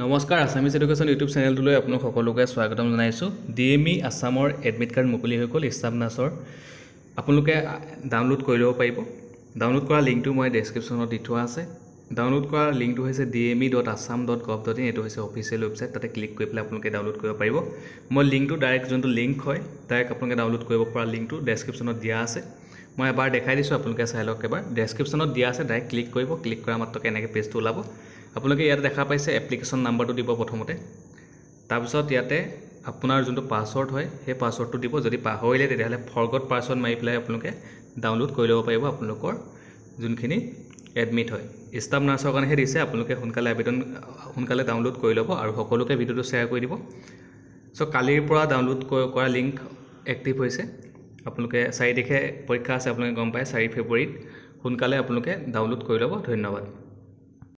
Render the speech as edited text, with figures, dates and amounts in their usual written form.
নমস্কাৰ Assamese education YouTube চেনেলটোলৈ আপোনাক সকলোকে স্বাগতম জনাইছোঁ। ডিএমই আছামৰ এডমিট কাৰ্ড মুকলি হৈ গ'ল ষ্টাফ নাৰ্ছৰ। আপোনালোকে ডাউনলোড কৰি ল'ব পাৰিব। ডাউনলোড কৰা লিংকটো মই ডেছক্ৰিপশ্যনত দি থোৱা আছে। ডাউনলোড কৰা লিংকটো হৈছে dme.assam.gov.in। এইটো হৈছে অফিচিয়েল ৱেবছাইট, তাতে ক্লিক কৰি পেলাই আপোনালোকে ডাউনলোড কৰিব পাৰিব। মই লিংকটো ডাইৰেক্ট যোনটো লিংক হয় ডাইৰেক্ট আপোনালোকে ডাউনলোড কৰিব পৰা লিংকটো ডেছক্ৰিপশ্যনত দিয়া আছে। মই এবাৰ দেখাই দিছোঁ, আপোনালোকে চাই লওক এবাৰ। ডেছক্ৰিপশ্যনত দিয়া আছে, ডাইৰেক্ট ক্লিক কৰিব। ক্লিক কৰা মাত্ৰকে এনেকৈ পেজটো ওলাব। আপোনালোকে ইয়াতে দেখা পাইছে এপ্লিকেশ্যন নাম্বাৰটো দিব প্ৰথমতে। তাৰপিছত ইয়াতে আপোনাৰ যোনটো পাছৱৰ্ড হয় সেই পাছৱৰ্ডটো দিব। যদি পাহৰিলে তেতিয়াহ'লে ফৰগট পাছৱৰ্ড মাৰি পেলাই আপোনালোকে ডাউনলোড কৰি ল'ব পাৰিব আপোনালোকৰ যোনখিনি এডমিট হয়। ষ্টাফ নাৰ্ছৰ কাৰণেহে দিছে, আপোনালোকে সোনকালে ডাউনলোড কৰি ল'ব আৰু সকলোকে ভিডিঅ'টো শ্বেয়াৰ কৰি দিব। চ' কালিৰ পৰা ডাউনলোড কৰা লিংক এক্টিভ হৈছে। আপোনালোকে 4 তাৰিখে পৰীক্ষা আছে, আপোনালোকে গম পায় 4 ফেব্ৰুৱাৰীত। সোনকালে আপোনালোকে ডাউনলোড কৰি ল'ব। ধন্যবাদ।